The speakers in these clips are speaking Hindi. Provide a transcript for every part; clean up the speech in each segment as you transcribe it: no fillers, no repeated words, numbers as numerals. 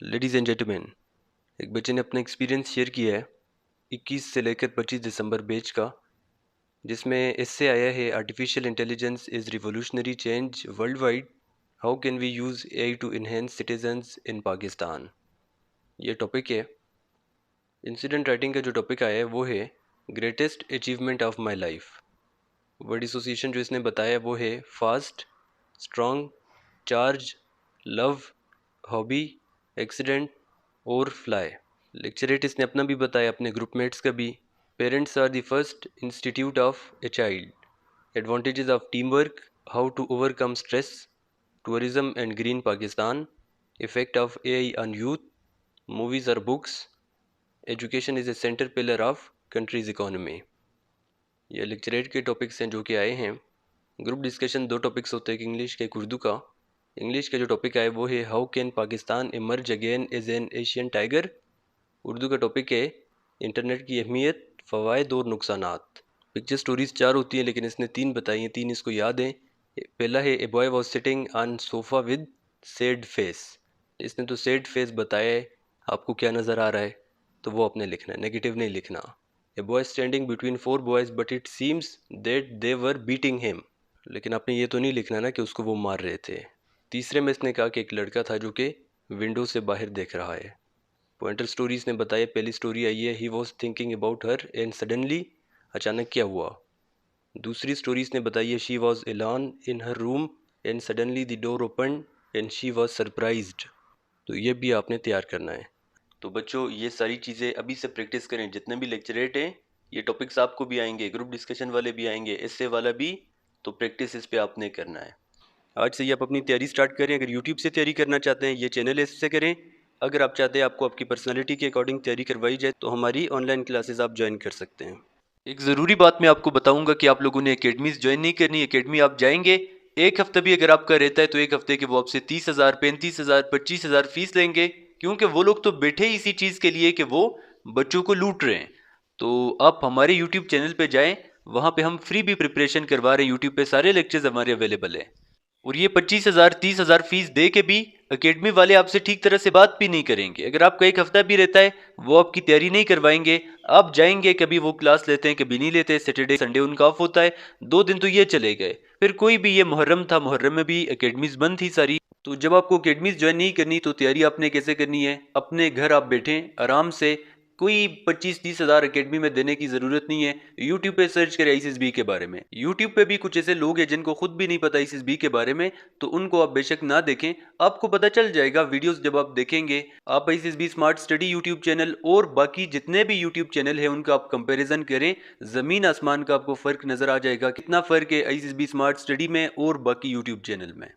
लेडीज़ एंड जेंटलमैन, एक बच्चे ने अपना एक्सपीरियंस शेयर किया है 21 से लेकर 25 दिसंबर बैच का, जिसमें इससे आया है artificial intelligence is revolutionary change world wide, how can we use AI to enhance citizens in Pakistan. ये टॉपिक है। इंसिडेंट राइटिंग का जो टॉपिक आया है वो है greatest achievement of my life. Word association जो इसने बताया वो है fast, strong, charge, love, hobby, accident और फ्लाई। लेक्चरेट इसने अपना भी बताया, अपने ग्रुपमेट्स का भी। Parents are the first institute of a child, advantages of team work, how to overcome stress, tourism and green Pakistan, effect of AI on youth, movies और books, education is a centre pillar of country's economy. ये लेक्चरेट के टॉपिक्स हैं जो कि आए हैं। ग्रुप डिस्कशन 2 टॉपिक्स होते हैं, एक इंग्लिश का एक उर्दू का। इंग्लिश का जो टॉपिक आए वो है how can Pakistan emerge again as an Asian tiger. Urdu का टॉपिक है इंटरनेट की अहमियत, फ़वाइद और नुकसानात। पिक्चर स्टोरीज 4 होती हैं लेकिन इसने 3 बताई हैं, 3 इसको याद हैं। पहला है a boy was sitting on sofa with sad face. इसने तो सैड फेस बताया है, आपको क्या नज़र आ रहा है तो वो आपने लिखना है, नेगेटिव नहीं लिखना। A boy standing between 4 boys but it seems that they were beating him, लेकिन आपने ये तो नहीं लिखना ना कि उसको वो मार रहे थे। तीसरे में इसने कहा कि एक लड़का था जो कि विंडो से बाहर देख रहा है। पॉइंटर स्टोरीज ने बताया, पहली स्टोरी आई है he was thinking about her and suddenly, अचानक क्या हुआ। दूसरी स्टोरीज ने बताई है she was alone in her room and suddenly the door open and she was surprised. तो ये भी आपने तैयार करना है। तो बच्चों ये सारी चीज़ें अभी से प्रैक्टिस करें, जितने भी लेक्चरेट हैं ये टॉपिक्स आपको भी आएंगे, ग्रुप डिस्कशन वाले भी आएंगे, एस्से वाला भी। तो प्रैक्टिस इस पे आपने करना है। आज से ही आप अपनी तैयारी स्टार्ट करें। अगर यूट्यूब से तैयारी करना चाहते हैं ये चैनल ऐसे करें। अगर आप चाहते हैं आपको आपकी पर्सनालिटी के अकॉर्डिंग तैयारी करवाई जाए तो हमारी ऑनलाइन क्लासेस आप ज्वाइन कर सकते हैं। एक ज़रूरी बात मैं आपको बताऊंगा कि आप लोगों ने एकेडमीज ज्वाइन नहीं करनी। एकेडमी आप जाएंगे, एक हफ्ता भी अगर आपका रहता है तो एक हफ्ते के वो आपसे 30,000, 35,000, 25,000 फीस लेंगे, क्योंकि वो लोग तो बैठे ही इसी चीज़ के लिए कि वो बच्चों को लूट रहे हैं। तो आप हमारे यूट्यूब चैनल पे जाएं, वहाँ पे हम फ्री भी प्रिपरेशन करवा रहे हैं। यूट्यूब पे सारे लेक्चर्स हमारे अवेलेबल हैं। और ये 25,000, 30,000 फीस दे के भी एकेडमी वाले आपसे ठीक तरह से बात भी नहीं करेंगे। अगर आपका एक हफ्ता भी रहता है वो आपकी तैयारी नहीं करवाएंगे। आप जाएंगे, कभी वो क्लास लेते हैं कभी नहीं लेते, सैटरडे संडे उनका ऑफ होता है, 2 दिन तो ये चले गए। फिर कोई भी, ये मुहर्रम था, मुहर्रम में भी एकेडमीज बंद थी सारी। तो जब आपको एकेडमीज ज्वाइन नहीं करनी तो तैयारी आपने कैसे करनी है? अपने घर आप बैठें आराम से, कोई 25-30 हज़ार एकेडमी में देने की ज़रूरत नहीं है। यूट्यूब पे सर्च करें आईसीएसबी के बारे में। यूट्यूब पे भी कुछ ऐसे लोग हैं जिनको खुद भी नहीं पता आईसीएसबी के बारे में, तो उनको आप बेशक ना देखें, आपको पता चल जाएगा वीडियोस जब आप देखेंगे। आप आईसीएसबी स्मार्ट स्टडी यूट्यूब चैनल और बाकी जितने भी यूट्यूब चैनल है उनका आप कंपेरिजन करें, ज़मीन आसमान का आपको फ़र्क नज़र आ जाएगा, कितना फ़र्क है आईसीएसबी स्मार्ट स्टडी में और बाकी यूट्यूब चैनल में।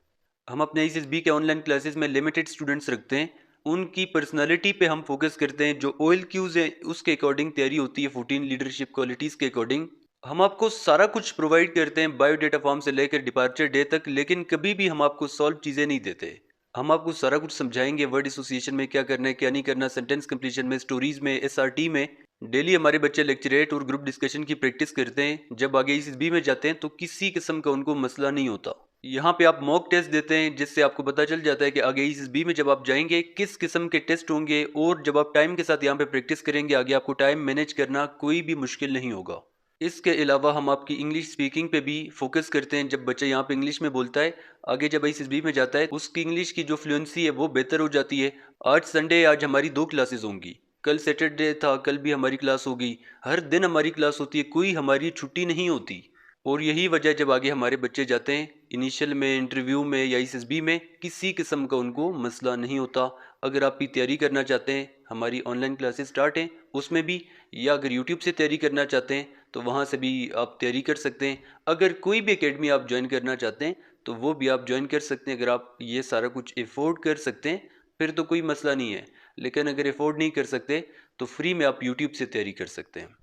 हम अपने आईसीएसबी के ऑनलाइन क्लासेस में लिमिटेड स्टूडेंट्स रखते हैं, उनकी पर्सनालिटी पे हम फोकस करते हैं। जो ओएल क्यूज है उसके अकॉर्डिंग तैयारी होती है, 14 लीडरशिप क्वालिटीज़ के अकॉर्डिंग हम आपको सारा कुछ प्रोवाइड करते हैं, बायोडेटा फॉर्म से लेकर डिपार्चर डे तक। लेकिन कभी भी हम आपको सॉल्व चीज़ें नहीं देते। हम आपको सारा कुछ समझाएंगे, वर्ड एसोसिएशन में क्या करना है क्या नहीं करना, सेंटेंस कंप्लीशन में, स्टोरीज में, एसआरटी में। डेली हमारे बच्चे लेक्चरेट और ग्रुप डिस्कशन की प्रैक्टिस करते हैं। जब आगे आईसीएसबी में जाते हैं तो किसी किस्म का उनको मसला नहीं होता। यहाँ पे आप मॉक टेस्ट देते हैं जिससे आपको पता चल जाता है कि आगे आईसीएसबी में जब आप जाएंगे किस किस्म के टेस्ट होंगे, और जब आप टाइम के साथ यहाँ पे प्रैक्टिस करेंगे आगे आपको टाइम मैनेज करना कोई भी मुश्किल नहीं होगा। इसके अलावा हम आपकी इंग्लिश स्पीकिंग पे भी फोकस करते हैं। जब बच्चा यहाँ पे इंग्लिश में बोलता है, आगे जब आईसीएसबी में जाता है उसकी इंग्लिश की जो फ्लुएंसी है वो बेहतर हो जाती है। आज संडे, आज हमारी 2 क्लासेस होंगी, कल सैटरडे था, कल भी हमारी क्लास होगी। हर दिन हमारी क्लास होती है, कोई हमारी छुट्टी नहीं होती। और यही वजह, जब आगे हमारे बच्चे जाते हैं इनिशियल में, इंटरव्यू में या आईसीएसबी में, किसी किस्म का उनको मसला नहीं होता। अगर आप भी तैयारी करना चाहते हैं, हमारी ऑनलाइन क्लासेस स्टार्ट हैं उसमें भी, या अगर यूट्यूब से तैयारी करना चाहते हैं तो वहाँ से भी आप तैयारी कर सकते हैं। अगर कोई भी एकेडमी आप ज्वाइन करना चाहते हैं तो वो भी आप ज्वाइन कर सकते हैं। अगर आप ये सारा कुछ एफोर्ड कर सकते हैं फिर तो कोई मसला नहीं है, लेकिन अगर एफोर्ड नहीं कर सकते तो फ्री में आप यूट्यूब से तैयारी कर सकते हैं।